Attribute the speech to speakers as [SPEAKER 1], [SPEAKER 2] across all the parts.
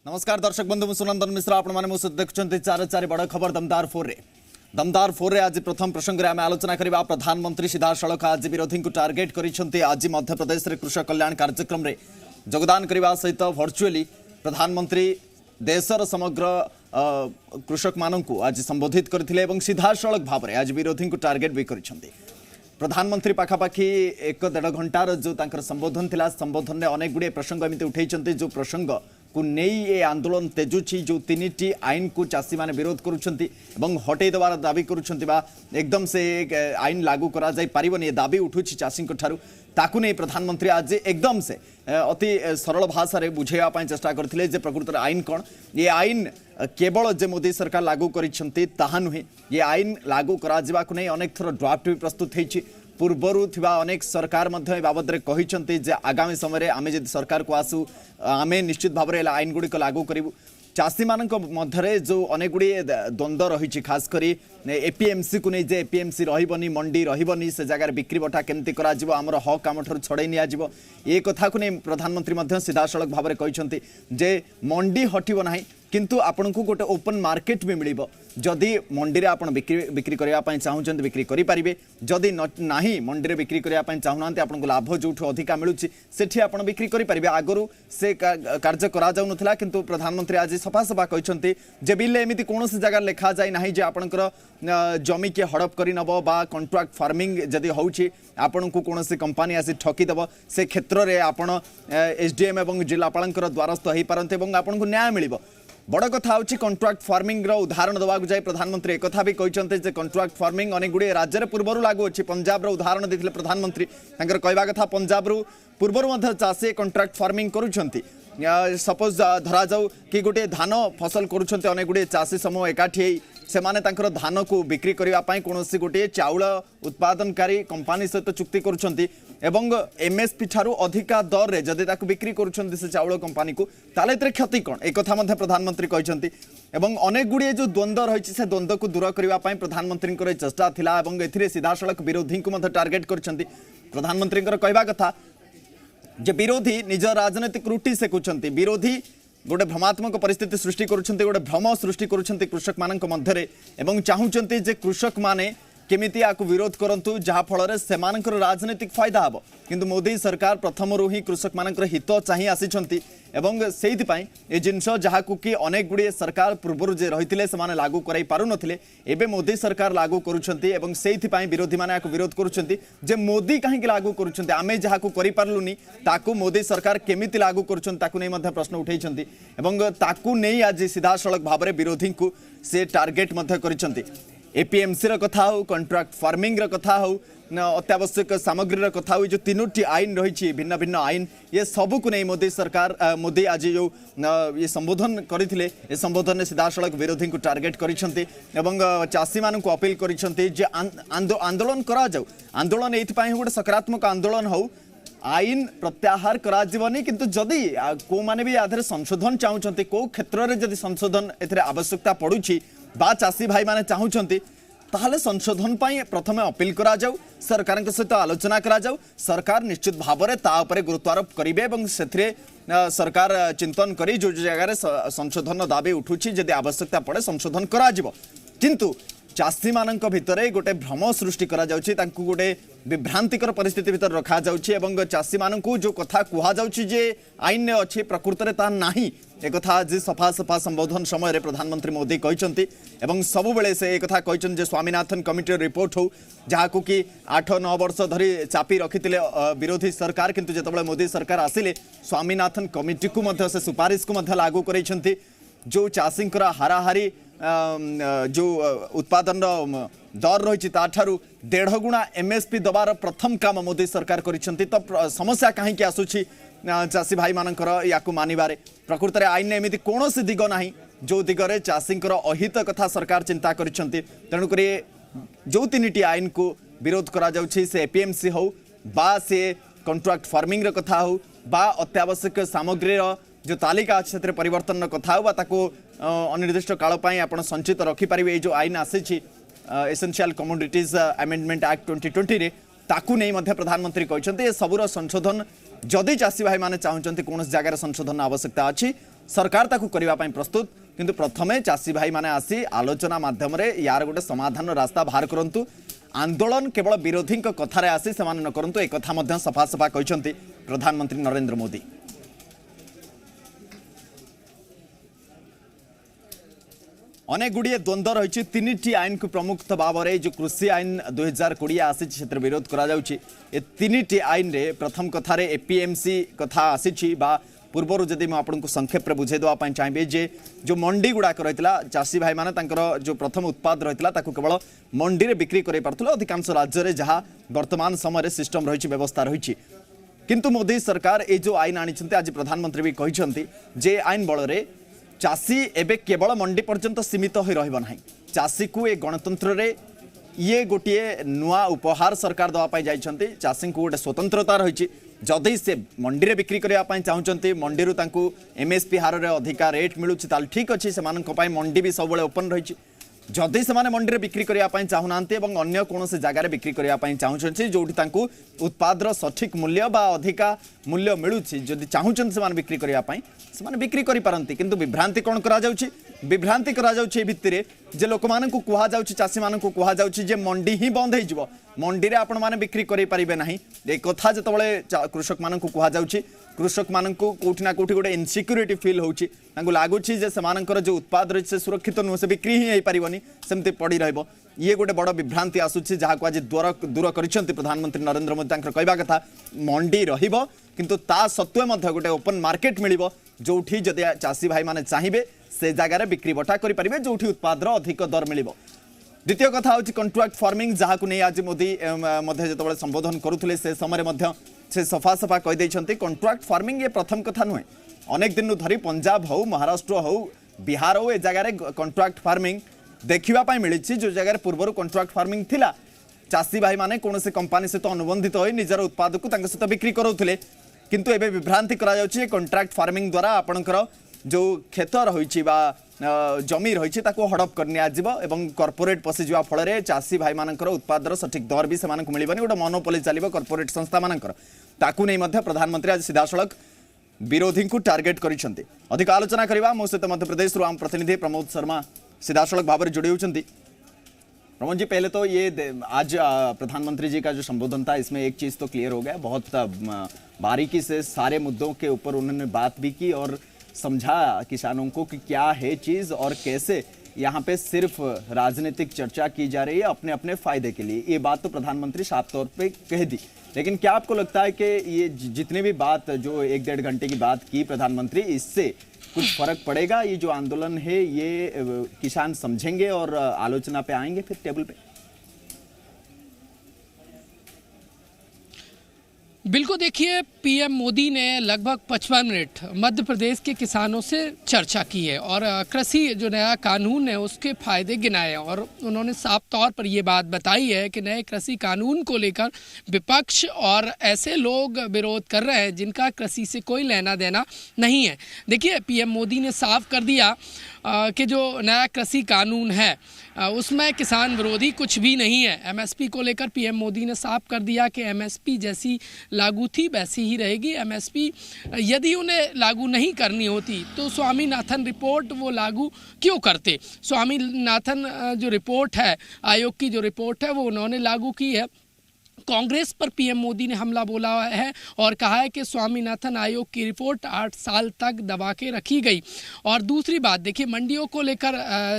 [SPEAKER 1] नमस्कार दर्शक बंधु सुनंदन मिश्रा आपण मैंने देखुं चार चार बड़ खबर दमदार फोर रे आज प्रथम प्रसंग में आम आलोचना करवा। प्रधानमंत्री सीधा सड़क आज विरोधी को टार्गेट कर आज मध्यप्रदेश में कृषक कल्याण कार्यक्रम में योगदान करने सहित वर्चुअली प्रधानमंत्री देशर समग्र कृषक मानू आज संबोधित करते सीधा सड़क भाव में आज विरोधी को टार्गेट भी कर प्रधानमंत्री पाखापाखि 1-1.5 घंटार जो संबोधन थिला संबोधन में अनेक गुड़े प्रसंग एमती उठे जो प्रसंग को नहीं ये आंदोलन तेजुची जो 3टी आईन को चाषी माने विरोध करुछंती एवं हटै देवार दाबी करुछंती बा एकदम से आईन लागू करा जाय पारिबनी दाबी उठुछि चाषी ठारू ताकू नहीं प्रधानमंत्री आज एकदम से अति सरल भाषा रे बुझेवा पई चेष्टा करथिले जे प्रकृत आईन कौन ये आईन केवल जे मोदी सरकार लागू करिसेंती ताहा नुहे ये आईन लागू करा जिबा को नहीं अनेक थर ड्राफ्ट भी प्रस्तुत हेछि पूर्वरु थिबा अनेक सरकार मध्य बाबद रे कहिसेंती जे आगामी समय आमे जे सरकार को आसु आमे निश्चित भाव में आईन गुड़ी लागू करूँ चाषी मान मध्य जो अनेक गुड़ी द्वंद्व रही खास करी एपीएमसी को नहीं जे एपीएमसी रही मंडी रही से जगार बिक्री बटा केमती आमर हक आम ठार छड़े नियाजिबो ये कथा को नहीं प्रधानमंत्री सीधा सड़क भाव में कहते जे मंडी हटिबो नाही किंतु आपण को गोटे ओपन मार्केट भी मिल जदि मंडी रे आपण बिक्री करने चाहते बिक्री करेंगे जदि नहीं मंडी रे बिक्री करने चाहूना आपन को लाभ जो अधिका मिलूँ से आप बिक्री करेंगे आगु से कार्य करा जाऊ नथिला किंतु प्रधानमंत्री आज सफा सफा कहते जे बिल एमती कौन जगह लिखा जाए ना जे आपणकर जमी किए हड़प कर नब बा कॉन्ट्रैक्ट फार्मिंग जदि होउछि आपन को कौन कंपानी आसी ठकीदेव से क्षेत्र में आपड़ एसडीएम और जिलापाल द्वारस्थ हो पारते आपन को न्याय मिल बड़ कथा हूँ कॉन्ट्रैक्ट फार्मिंग उदाहरण देवाक जाए प्रधानमंत्री एक भी कहते कॉन्ट्रैक्ट फार्मिंग अनेक गुड़े राज्य में पूर्व लागू अच्छी पंजाब उदाहरण देते प्रधानमंत्री कहवा कथा पंजाब पूर्व चाषी कॉन्ट्रैक्ट फार्मिंग करुँच सपोज धरा जाऊ कि गोटे धान फसल करुँच अनेक गुड़े चाषी समूह एकाठी से माने तांकर धान को बिक्री करने कौन गोटे चाउल उत्पादनकारी कंपानी सहित चुक्ति करुँच एवं एमएसपी ठारू अधिका दर रे जदि ताकू बिक्री करुँच से चाउल कंपानी को ताले क्षति कौन एक प्रधानमंत्री कहते एवं अनेक गुड़िए जो द्वंद्व रही से द्वंद्व को दूर करने प्रधानमंत्री चेष्टा थिला एवं एथिरे सीधासलख विरोधी को टार्गेट कर प्रधानमंत्री कहवा कथा जे विरोधी निज राजनीतिक रुटी सेकुंट विरोधी गोटे भ्रमात्मक परिस्थिति सृष्टि करुँच गोटे भ्रम सृष्टि करुँच कृषक मान मध्य एवं चाहूँगी जे कृषक माने केमिति आकु विरोध करंतु जहा फल से राजनीतिक फायदा हम किंतु मोदी सरकार प्रथम ही कृषक मान हित चाह आसी एवं से जिनस जहाँ कि अनेक गुड़िए सरकार पूर्व जे रही से लागू कराई पारु नथिले एबे मोदी सरकार लागू करुँच से विरोधी मैंने विरोध करुँच मोदी कहीं लागू करुँच आमे जहाँ को करि पारलुनी ताकू मोदी सरकार केमिति लागू करुँच प्रश्न उठेइछन्ति एवं ताकू नहीं आज सीधा सड़क भाव में विरोधी को से टार्गेट कर एपीएमसी कथा हो कॉन्ट्रैक्ट फार्मिंग कथा हो अत्यावश्यक सामग्री कथा हो जो 3टी आईन रही भिन्न भिन्न आईन ये सबू को नहीं मोदी सरकार मोदी आज जो ये संबोधन करते संबोधन में सीधा सड़क विरोधी को टार्गेट कर चाषी मान को अपील कर आंदोलन करा जाऊ आंदोलन ये गोटे सकारात्मक आंदोलन हो आईन प्रत्याहार कराजीवनी किंतु जदि को माने भी आधे संशोधन चाहूँगी कौ क्षेत्र में जदि संशोधन ए आवश्यकता पड़ुछि बा चाषी भाई माने चाहूँगी ताहले संशोधन पाई प्रथमे अपील करा जाऊ सरकार सहित आलोचना करा जाऊ सरकार निश्चित भाव में तापर गुरुत्वारोप करेंगे से सरकार चिंतन करी जो जगह संशोधन दाबी उठुछि जदि आवश्यकता पड़े संशोधन करा जिवो किंतु चाषी मान भितर गोटे भ्रम सृष्टि करा जाउछि तांकु गोटे विभ्रांतिकर परिस्थिति भितर रखा जाउछि एवं चाषी मान जो कथा कुहा जाउछि जे आईन अच्छी प्रकृत में ता नाही एक आज सफा सफा संबोधन समय प्रधानमंत्री मोदी कहते एवं सबुबले से एक कहते स्वामीनाथन कमिटी रिपोर्ट हो जहाँ को कि 8-9 वर्ष धरी चापी रखी विरोधी सरकार किंतु जितेबाला मोदी सरकार आसिले स्वामीनाथन कमिटी को मध्य से सुपारिश को मध्य लागू करैछन्ति जो चाषी हाराहारी जो उत्पादन दर रही 1.5 गुणा एमएसपी दबार प्रथम काम मोदी सरकार करिसेंति तो समस्या कहीं आसूची चाषी भाई मानकर या मानवे प्रकृत में आईन एमती कौन दिग ना जो दिगरे चाषी अहित कथा सरकार चिंता करिसेंति तेणुक जो 3टी आईन को विरोध करा जाउछि से एपीएमसी हो बा से कॉन्ट्रैक्ट फार्मिंग कथा हो बा अत्यावश्यक सामग्री जो तालिका अच्छे से परिवर्तन कथा हो अनिर्दिष्ट काल आप संचित रखिपारे जो आईन आसी एसेंशियल कमोडिटीज अमेंडमेंट एक्ट 2020 रे ताकू नहीं मध्य प्रधानमंत्री कहते ये सबूर संशोधन जदि चाषी भाई माने चाहते कौन जगार संशोधन आवश्यकता अच्छी सरकार ताकू करने प्रस्तुत किंतु प्रथमे चाषी भाई माने आसी आलोचना माध्यम यार गोटे समाधान रास्ता बाहर करंतु आंदोलन केवल विरोधी कथार आसी से न करंतु एक कथा सफा सफा कहते प्रधानमंत्री नरेंद्र मोदी। अनेक गुड़िए द्वंद्व रही तीन आईन को प्रमुख भाव में जो कृषि आईन 2020 आसी विरोध करा तीन आईन रे प्रथम कथार एपीएमसी कथा आसी पूर्वर जदि मुझे संक्षेप में बुझे देवाई चाहिए जे जो मंडी गुड़ाक रही चाषी भाई माने जो प्रथम उत्पाद रही केवल मंडी में बिक्री कर पार्थिले अधिकांश राज्य में जहाँ वर्तमान समय सिस्टम रही व्यवस्था रही किंतु मोदी सरकार ये जो आईन आनी आज प्रधानमंत्री भी कहते जे आईन बल में चाषी एबे केवल मंडी पर्यंत सीमित हो रहिबो नाही चाषी को ए गणतंत्र रे ये गोटे नुआ उपहार सरकार देवाई जाइछन्ति चाषी को गोटे स्वतंत्रता रही जदि से मंडी रे बिक्री करने चाहते मंडी एमएसपी हार रे अधिका रेट मिलूँ ताल ठीक अच्छे से मंडी भी सब ओपन रही जदि से मंडी में बिक्री करने चाहूना अन्य कौन से जगार बिक्री करने चाहते जो उत्पादर सठिक मूल्य बा अधिका मूल्य मिलूँ जदि चाहते से बिक्री करने से बिक्री करपारती किंतु विभ्रांति कौन करा विभ्रांति करा भित्तिरे जे लोक मान कहुँ चाषी मान कहुँ जे मंडी ही बंद हो मंडी में आपण मैंने बिक्री करें ना एक कथा जो कृषक मान कहुँ कृषक मान कौटिना कौटि गोटे इनसिक्यूरीटी फिल होची लगुच जो उत्पाद रही से सुरक्षित नुह से बिक्री ही हो पारनी सेमती पड़ी रहिबो ये गोटे बड़ विभ्रांति आसूची जहाँ को आज दूर कर प्रधानमंत्री नरेंद्र मोदी कहवा कथा मंडी रहिबो किंतु ता सत्वे मध्य गोटे ओपन मार्केट मिलिबो जोठी जदि चाषी भाई माने चाहिए से जगार बिक्री बटा करें जो उत्पादर अधिक दर मिलिबो। द्वितीय कथा हूँ कंट्राक्ट फार्मिंग जहाँ को नहीं आज मोदी जो संबोधन करुले से समय से सफा सफा कहीदे कंट्राक्ट फार्मिंग ये प्रथम कथा नुहे अनेक दिन धरी पंजाब हो महाराष्ट्र हो बिहार हो ए जगार कंट्राक्ट फार्मिंग देखा मिली जो जगार पूर्व कंट्राक्ट फार्मिंग थिला चाषी भाई माने कौन से कंपानी सहित अनुबंधित हो निजर उत्पाद को सहित बिक्री करोले किंतु एबे विभ्रांति करा जाउछि कंट्राक्ट फार्मिंग द्वारा आपणकर जो खेत रही जमी रही हड़प कर कॉर्पोरेट पशिजा फल चाषी भाई मानकर उत्पादर सठिक दर भी से मिलबनी गोटे मोनोपोली चलो कॉर्पोरेट संस्था मानकर ताकू नहीं प्रधानमंत्री आज सीधासलख विरोधी को टार्गेट कर अधिक आलोचना करवा मो सहित मध्यप्रदेश आम प्रतिनिधि प्रमोद शर्मा सीधासलख भाव में जोड़ी होती। प्रमोद जी पहले तो ये आज प्रधानमंत्री जी का जो संबोधन था इसमें एक चीज़ तो क्लियर हो गया बहुत बारीकी से सारे मुद्दों के ऊपर उन्होंने बात भी की और समझा किसानों को कि क्या है चीज़ और कैसे यहाँ पे सिर्फ राजनीतिक चर्चा की जा रही है अपने अपने फायदे के लिए। ये बात तो प्रधानमंत्री साफ तौर पे कह दी लेकिन क्या आपको लगता है कि ये जितनी भी बात जो 1-1.5 घंटे की बात की प्रधानमंत्री इससे कुछ फर्क पड़ेगा? ये जो आंदोलन है ये किसान समझेंगे और आलोचना पे आएंगे फिर टेबल पे?
[SPEAKER 2] बिल्कुल देखिए पीएम मोदी ने लगभग 55 मिनट मध्य प्रदेश के किसानों से चर्चा की है और कृषि जो नया कानून है उसके फायदे गिनाए हैं और उन्होंने साफ तौर पर ये बात बताई है कि नए कृषि कानून को लेकर विपक्ष और ऐसे लोग विरोध कर रहे हैं जिनका कृषि से कोई लेना देना नहीं है। देखिए पीएम मोदी ने साफ कर दिया कि जो नया कृषि कानून है उसमें किसान विरोधी कुछ भी नहीं है। एमएसपी को लेकर पीएम मोदी ने साफ कर दिया कि एमएसपी जैसी लागू थी वैसी ही रहेगी। एमएसपी यदि उन्हें लागू नहीं करनी होती तो स्वामीनाथन रिपोर्ट वो लागू क्यों करते। स्वामीनाथन जो रिपोर्ट है आयोग की जो रिपोर्ट है वो उन्होंने लागू की है। कांग्रेस पर पीएम मोदी ने हमला बोला है और कहा है कि स्वामीनाथन आयोग की रिपोर्ट 8 साल तक दबा के रखी गई। और दूसरी बात देखिए मंडियों को लेकर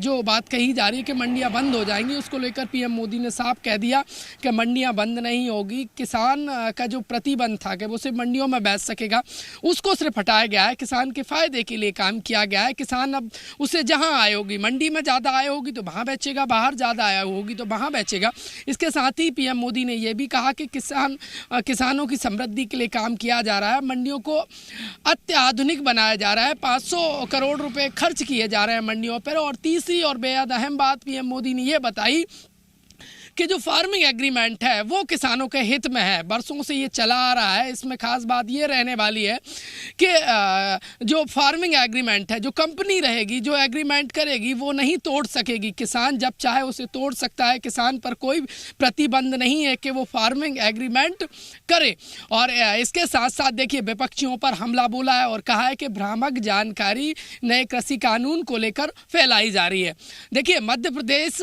[SPEAKER 2] जो बात कही जा रही है कि मंडियां बंद हो जाएंगी उसको लेकर पीएम मोदी ने साफ कह दिया कि मंडियां बंद नहीं होगी। किसान का जो प्रतिबंध था कि वो सिर्फ मंडियों में बेच सकेगा उसको सिर्फ हटाया गया है। किसान के फायदे के लिए काम किया गया है। किसान अब उसे जहाँ आय होगी मंडी में ज़्यादा आय होगी तो वहाँ बेचेगा, बाहर ज़्यादा आय होगी तो वहाँ बेचेगा। इसके साथ ही पीएम मोदी ने यह भी कहा कि किसानों की समृद्धि के लिए काम किया जा रहा है। मंडियों को अत्याधुनिक बनाया जा रहा है। 500 करोड़ रुपए खर्च किए जा रहे हैं मंडियों पर। और तीसरी और बेहद अहम बात पीएम मोदी ने यह बताई कि जो फार्मिंग एग्रीमेंट है वो किसानों के हित में है, बरसों से ये चला आ रहा है। इसमें खास बात ये रहने वाली है कि जो फार्मिंग एग्रीमेंट है, जो कंपनी रहेगी जो एग्रीमेंट करेगी वो नहीं तोड़ सकेगी। किसान जब चाहे उसे तोड़ सकता है, किसान पर कोई प्रतिबंध नहीं है कि वो फार्मिंग एग्रीमेंट करे। और इसके साथ साथ देखिए विपक्षियों पर हमला बोला है और कहा है कि भ्रामक जानकारी नए कृषि कानून को लेकर फैलाई जा रही है। देखिए मध्य प्रदेश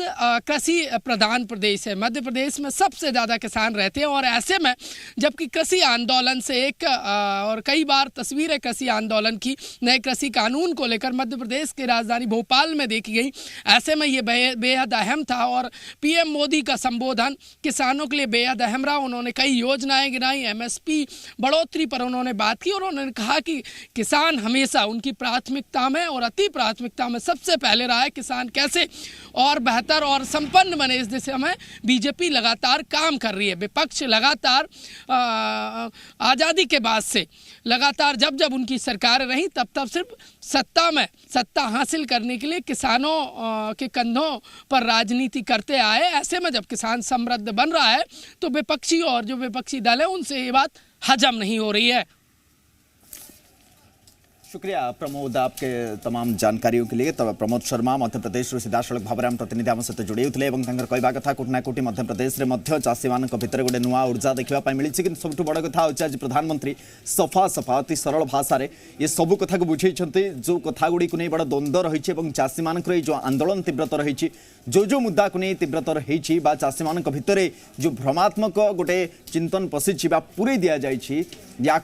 [SPEAKER 2] कृषि प्रधान प्रदेश है, मध्य प्रदेश में सबसे ज़्यादा किसान रहते हैं और ऐसे में जबकि कृषि आंदोलन से और कई बार तस्वीरें कृषि आंदोलन की नए कृषि कानून को लेकर मध्य प्रदेश की राजधानी भोपाल में देखी गई, ऐसे में ये बेहद अहम था। और पीएम मोदी का संबोधन किसानों के लिए बेहद अहम रहा। उन्होंने कई योजनाएं गिनाई, एमएसपी बढ़ोतरी पर उन्होंने बात की और उन्होंने कहा कि किसान हमेशा उनकी प्राथमिकता में और अति प्राथमिकता में सबसे पहले रहा है। किसान कैसे और बेहतर और संपन्न बने इस दिशा में बीजेपी लगातार काम कर रही है। विपक्ष लगातार आज़ादी के बाद से लगातार जब जब उनकी सरकार रही तब तब सिर्फ सत्ता हासिल करने के लिए किसानों के कंधों पर राजनीति करते आए। ऐसे में जब किसान समृद्ध बन रहा है तो विपक्षी और जो विपक्षी दल है उनसे ये बात हजम नहीं हो रही है।
[SPEAKER 1] शुक्रिया प्रमोद आपके तमाम जानकारियों के लिए। तब प्रमोद शर्मा मध्य प्रदेश सीधा सड़क भाव में प्रतिनिधि आम सहित जोड़ी होते कहवा कथा कोटि ना कोटि मध्य प्रदेश में चाषी मान भर गोटे नुआ ऊर्जा देखा मिली। कि सबुठ बड़ कथा हूँ आज प्रधानमंत्री सफा सफा अति सरल भाषा ये सब कथा को बुझे जो कथा गुड़ी को नहीं बड़ द्वंद्व रही चाषी मान जो आंदोलन तीव्रतर रही जो मुद्दा को नहीं तीव्रतर होती चाषी मान भितर जो भ्रमात्मक गोटे चिंतन पशिची पूरे दि जाए या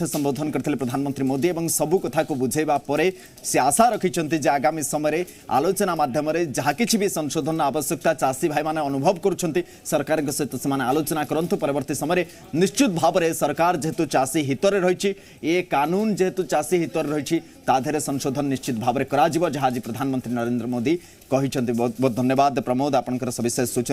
[SPEAKER 1] संबोधन करते प्रधानमंत्री मोदी और सबू कथा को बुझेबा परे से आशा रखिंट आगामी समय आलोचना माध्यम जहाँ कि भी संशोधन आवश्यकता चाषी भाई मैंने अनुभव करुँच सरकार सहित से आलोचना करूँ। परवर्ती समय निश्चित भाव में सरकार जेहेतु चाषी हितर रही ये कानून जेहेतु चाषी हितर रही ताधे संशोधन निश्चित भाव में करा जहाँ आज प्रधानमंत्री नरेंद्र मोदी कहते। बहुत बहुत धन्यवाद प्रमोद आपंकर सविशेष सूचना।